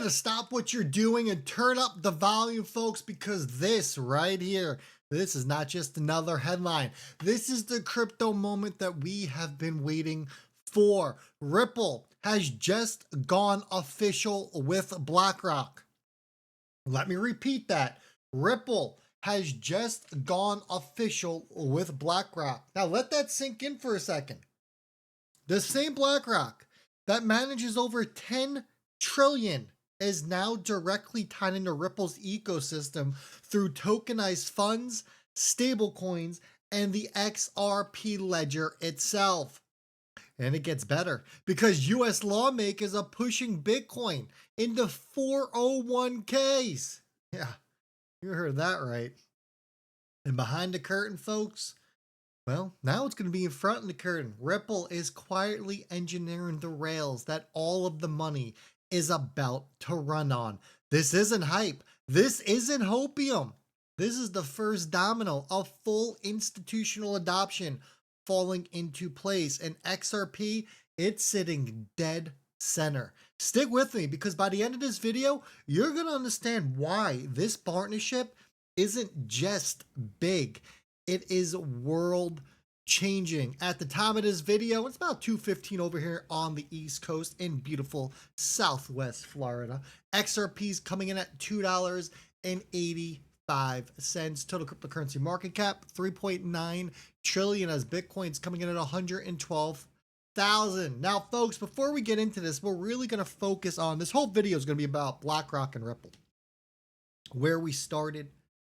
better stop what you're doing and turn up the volume, folks, because this right here, this is not just another headline. This is the crypto moment that we have been waiting for. Ripple has just gone official with BlackRock. Let me repeat that. Ripple has just gone official with BlackRock. Now let that sink in for a second. The same BlackRock that manages over 10 trillion is now directly tied into Ripple's ecosystem through tokenized funds, stablecoins, and the XRP ledger itself. And it gets better because US lawmakers are pushing Bitcoin into 401ks. Yeah, you heard that right. And behind the curtain, folks, well, now it's going to be in front of the curtain. Ripple is quietly engineering the rails that all of the money is about to run on. This isn't hype. This isn't hopium. This is the first domino of full institutional adoption falling into place. And XRP, it's sitting dead center. Stick with me because by the end of this video, you're going to understand why this partnership isn't just big. It is world changing. At the time of this video, it's about 2:15 over here on the East Coast in beautiful Southwest Florida. XRP's coming in at $2.85. Total cryptocurrency market cap 3.9 trillion as Bitcoin's coming in at 112,000. Now, folks, before we get into this, we're really going to focus on this whole video is going to be about BlackRock and Ripple, where we started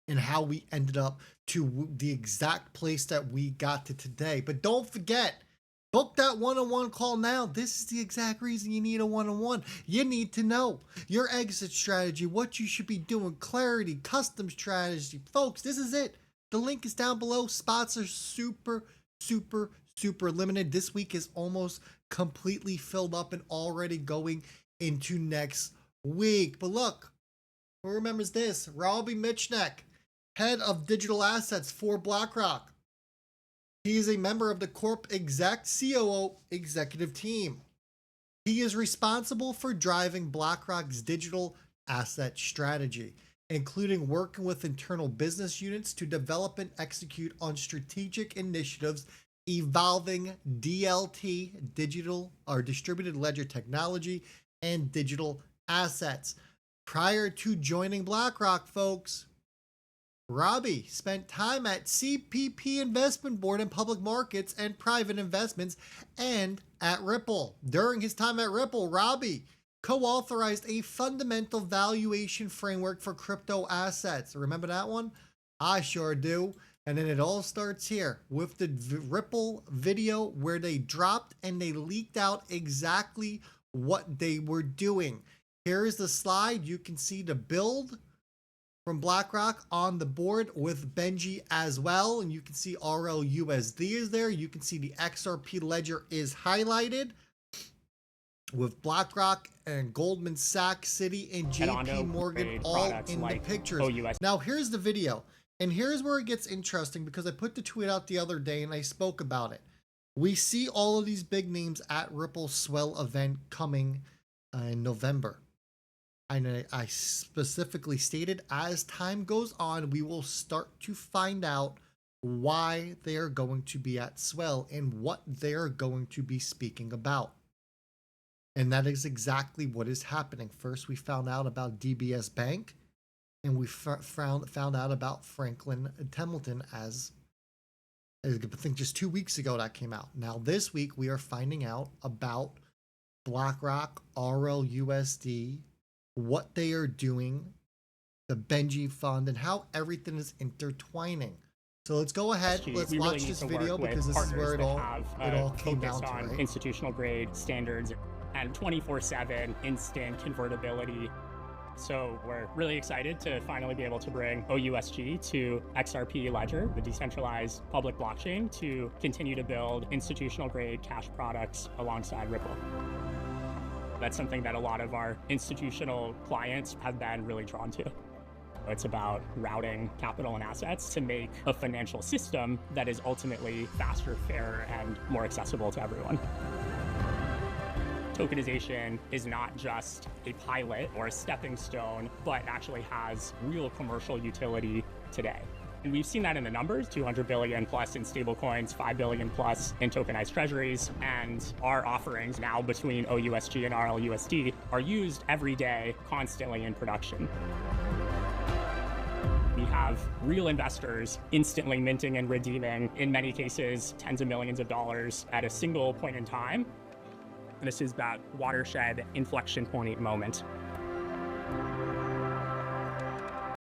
and how we ended up to the exact place that we got to today. But don't forget, book that one-on-one call now. This is the exact reason you need a one-on-one. You need to know your exit strategy, what you should be doing, clarity, custom strategy. Folks, this is it. The link is down below. Spots are super limited. This week is almost completely filled up and already going into next week. But look, who remembers this? Robbie Mitchnick, head of digital assets for BlackRock. He is a member of the Corp Exec COO executive team. He is responsible for driving BlackRock's digital asset strategy, including working with internal business units to develop and execute on strategic initiatives evolving DLT, digital or distributed ledger technology, and digital assets. Prior to joining BlackRock, folks, Robbie spent time at CPP Investment Board in public markets and private investments and at Ripple. During his time at Ripple, Robbie co-authorized a fundamental valuation framework for crypto assets. Remember that one? I sure do. And then it all starts here with the Ripple video where they dropped and they leaked out exactly what they were doing. Here is the slide. You can see the build from BlackRock on the board with Benji as well. And you can see RLUSD is there. You can see the XRP ledger is highlighted with BlackRock and Goldman Sachs, Citi, and JP Morgan all in the pictures. Now here's the video. And here's where it gets interesting because I put the tweet out the other day and I spoke about it. We see all of these big names at Ripple's Swell event coming in November. And I specifically stated as time goes on, we will start to find out why they are going to be at Swell and what they're going to be speaking about. And that is exactly what is happening. First, we found out about DBS Bank, and we found out about Franklin Templeton as I think just 2 weeks ago that came out. Now this week we are finding out about BlackRock, RLUSD, what they are doing, the Benji Fund, and how everything is intertwining. So let's go ahead. Let's watch this video because this is where it all came down to, right? Institutional grade standards and 24/7 instant convertibility. So we're really excited to finally be able to bring OUSG to XRP Ledger, the decentralized public blockchain, to continue to build institutional grade cash products alongside Ripple. That's something that a lot of our institutional clients have been really drawn to. It's about routing capital and assets to make a financial system that is ultimately faster, fairer, and more accessible to everyone. tokenization is not just a pilot or a stepping stone, but actually has real commercial utility today. And we've seen that in the numbers, 200 billion plus in stablecoins, 5 billion plus in tokenized treasuries, and our offerings now between OUSG and RLUSD are used every day, constantly in production. We have real investors instantly minting and redeeming, in many cases, tens of millions of dollars at a single point in time. And this is that watershed inflection point moment.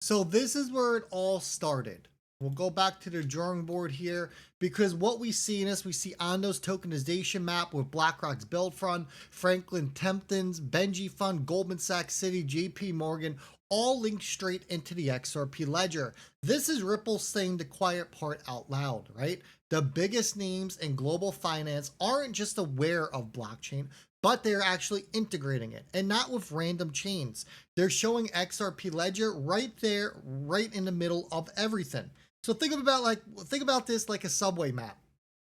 So this is where it all started. We'll go back to the drawing board here, because what we see in this, we see Ondo's tokenization map with BlackRock's Build Fund, Franklin Templeton's Benji Fund, Goldman Sachs, Citi, JP Morgan, all linked straight into the XRP ledger. This is Ripple saying the quiet part out loud, right? The biggest names in global finance aren't just aware of blockchain, but they're actually integrating it, and not with random chains. They're showing XRP ledger right there, right in the middle of everything. So think about this like a subway map.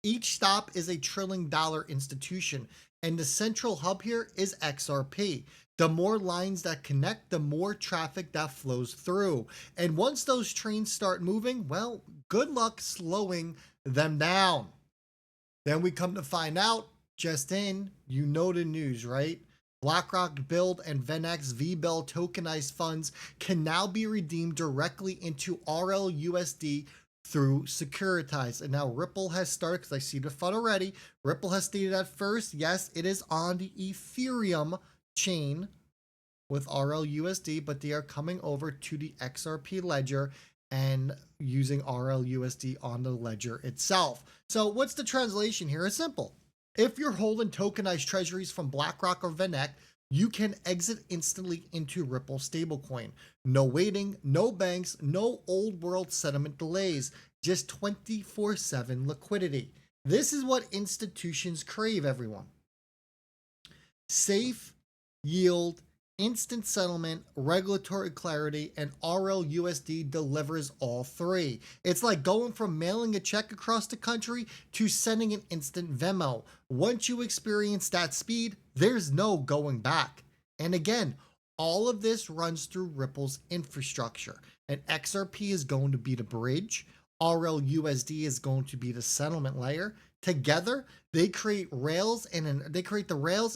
Each stop is $1 trillion institution, and the central hub here is XRP. The more lines that connect, the more traffic that flows through. And once those trains start moving, well, good luck slowing them down. Then we come to find out, just in, you know the news, right? BlackRock Build and VanEck's VBIL tokenized funds can now be redeemed directly into RLUSD through Securitize. And now Ripple has started, because I see the fund already. Ripple has stated at first, yes, it is on the Ethereum chain with RLUSD, but they are coming over to the XRP ledger and using RLUSD on the ledger itself. So what's the translation here? It's simple. If you're holding tokenized treasuries from BlackRock or VanEck, you can exit instantly into Ripple stablecoin. No waiting, no banks, no old world settlement delays, just 24/7 liquidity. This is what institutions crave, everyone. Safe, yield, instant settlement, regulatory clarity, and RLUSD delivers all three. It's like going from mailing a check across the country to sending an instant Venmo. Once you experience that speed, there's no going back. And again, all of this runs through Ripple's infrastructure. And XRP is going to be the bridge. RLUSD is going to be the settlement layer. Together, they create the rails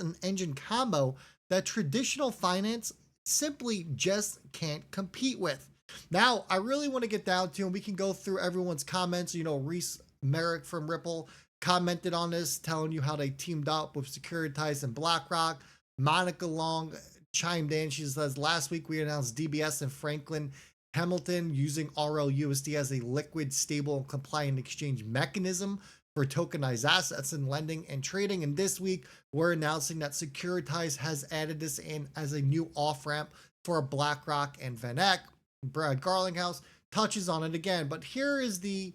and engine combo that traditional finance simply just can't compete with. Now, I really want to get down to, and we can go through everyone's comments. You know, Reese Merrick from Ripple commented on this, telling you how they teamed up with Securitize and BlackRock. Monica Long chimed in. She says, last week we announced DBS and Franklin Templeton using RLUSD as a liquid, stable, and compliant exchange mechanism for tokenized assets in lending and trading. And this week, we're announcing that Securitize has added this in as a new off-ramp for BlackRock and VanEck. Brad Garlinghouse touches on it again, but here is the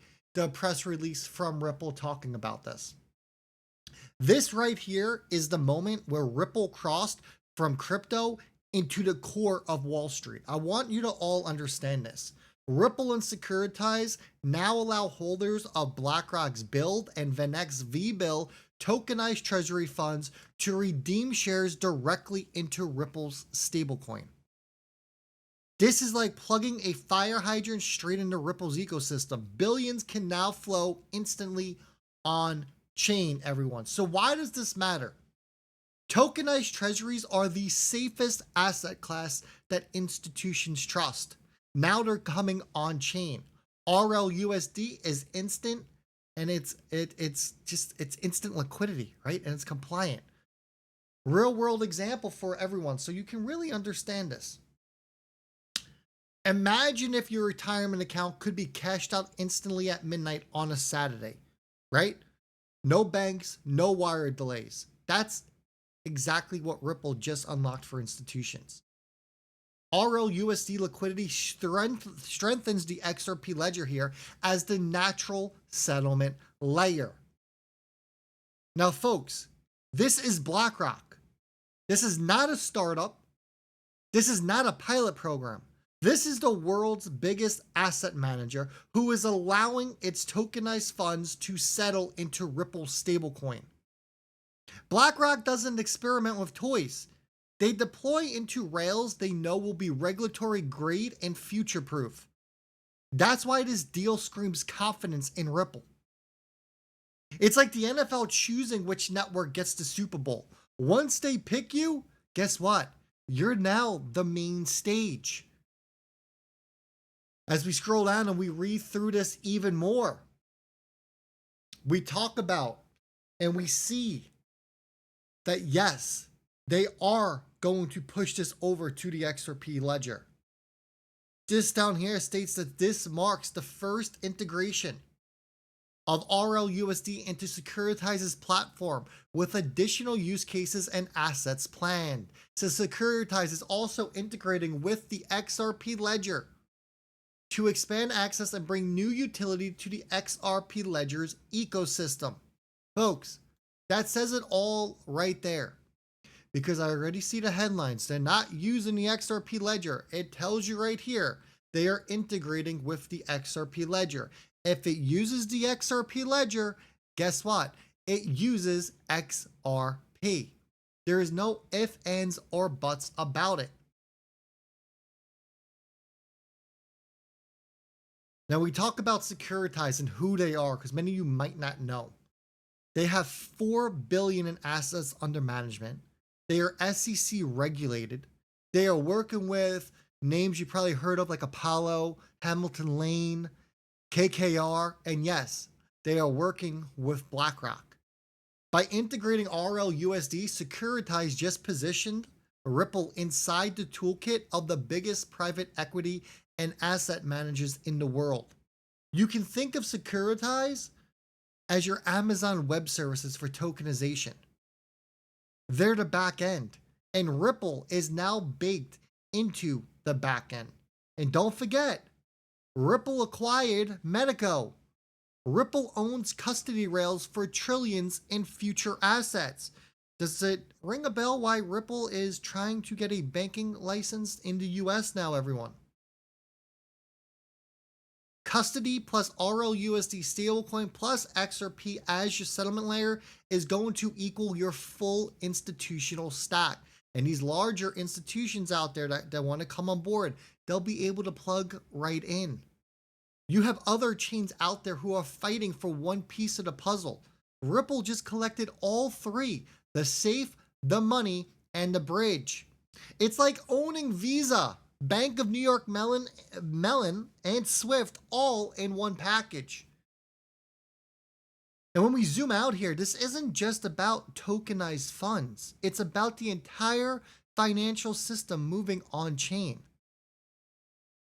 press release from Ripple talking about this. This right here is the moment where Ripple crossed from crypto into the core of Wall Street. I want you to all understand this. Ripple and Securitize now allow holders of BlackRock's Build and VanEck's VBIL tokenized treasury funds to redeem shares directly into Ripple's stablecoin. This is like plugging a fire hydrant straight into Ripple's ecosystem. Billions can now flow instantly on chain, everyone. So why does this matter? Tokenized treasuries are the safest asset class that institutions trust. Now they're coming on chain. RLUSD is instant, and it's instant liquidity, right? And it's compliant. Real world example for everyone, so you can really understand this. Imagine if your retirement account could be cashed out instantly at midnight on a Saturday, right? No banks, no wire delays. That's exactly what Ripple just unlocked for institutions. RLUSD liquidity strengthens the XRP ledger here as the natural settlement layer. Now, folks, this is BlackRock. This is not a startup. This is not a pilot program. This is the world's biggest asset manager who is allowing its tokenized funds to settle into Ripple's stablecoin. BlackRock doesn't experiment with toys. They deploy into rails they know will be regulatory grade and future proof. That's why this deal screams confidence in Ripple. It's like the NFL choosing which network gets the Super Bowl. Once they pick you, guess what? You're now the main stage. As we scroll down and we read through this even more, we talk about and we see that yes, they are going to push this over to the XRP ledger. This down here states that this marks the first integration of RLUSD into Securitize's platform with additional use cases and assets planned. So Securitize is also integrating with the XRP ledger to expand access and bring new utility to the XRP ledger's ecosystem. Folks, that says it all right there. Because I already see the headlines. They're not using the XRP ledger. It tells you right here, they are integrating with the XRP ledger. If it uses the XRP ledger, guess what? It uses XRP. There is no ifs, ands, or buts about it. Now we talk about Securitize and who they are, because many of you might not know. They have $4 billion in assets under management. They are SEC regulated. They are working with names you probably heard of like Apollo, Hamilton Lane, KKR, and yes, they are working with BlackRock. By integrating RLUSD, Securitize just positioned Ripple inside the toolkit of the biggest private equity and asset managers in the world. You can think of Securitize as your Amazon Web Services for tokenization. They're the back end, and Ripple is now baked into the back end. And don't forget, Ripple acquired Medico. Ripple owns custody rails for trillions in future assets. Does it ring a bell why Ripple is trying to get a banking license in the US now, everyone? Custody plus RLUSD stablecoin plus XRP as your settlement layer is going to equal your full institutional stack. And these larger institutions out there that want to come on board, they'll be able to plug right in. You have other chains out there who are fighting for one piece of the puzzle. Ripple just collected all three: the safe, the money, and the bridge. It's like owning Visa, Bank of New York Mellon, and Swift all in one package. And when we zoom out here, this isn't just about tokenized funds. It's about the entire financial system moving on-chain.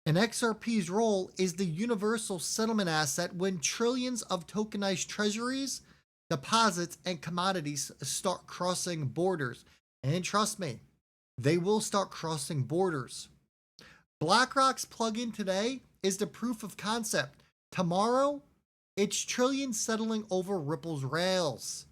And XRP's role is the universal settlement asset when trillions of tokenized treasuries, deposits, and commodities start crossing borders. And trust me, they will start crossing borders. BlackRock's plugin today is the proof of concept. Tomorrow, it's trillions settling over Ripple's rails.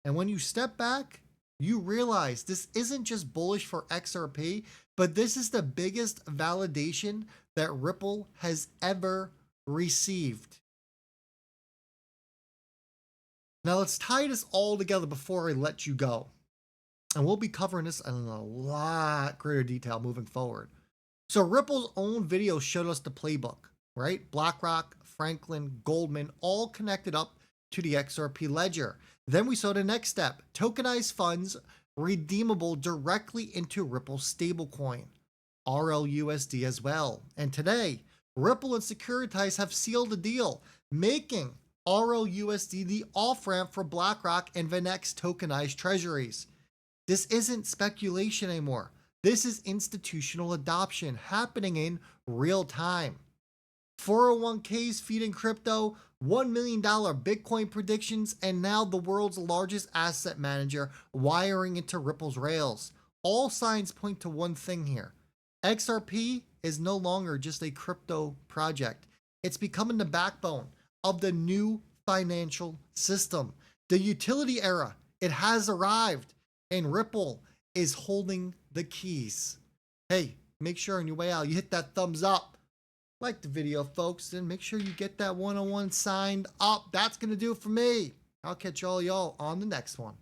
And when you step back, you realize this isn't just bullish for XRP, but this is the biggest validation that Ripple has ever received. Now let's tie this all together before I let you go. And we'll be covering this in a lot greater detail moving forward. So Ripple's own video showed us the playbook, right? BlackRock, Franklin, Goldman, all connected up to the XRP ledger. Then we saw the next step: tokenized funds redeemable directly into Ripple stablecoin, RLUSD as well. And today, Ripple and Securitize have sealed a deal, making RLUSD the off-ramp for BlackRock and VanEck's tokenized treasuries. This isn't speculation anymore. This is institutional adoption happening in real time. 401ks feeding crypto, $1 million Bitcoin predictions, and now the world's largest asset manager wiring into Ripple's rails. All signs point to one thing here. XRP is no longer just a crypto project. It's becoming the backbone of the new financial system. The utility era, it has arrived, and Ripple is holding the keys. Hey, make sure on your way out you hit that thumbs up. Like the video, folks, and make sure you get that 101 signed up. That's going to do it for me. I'll catch all y'all on the next one.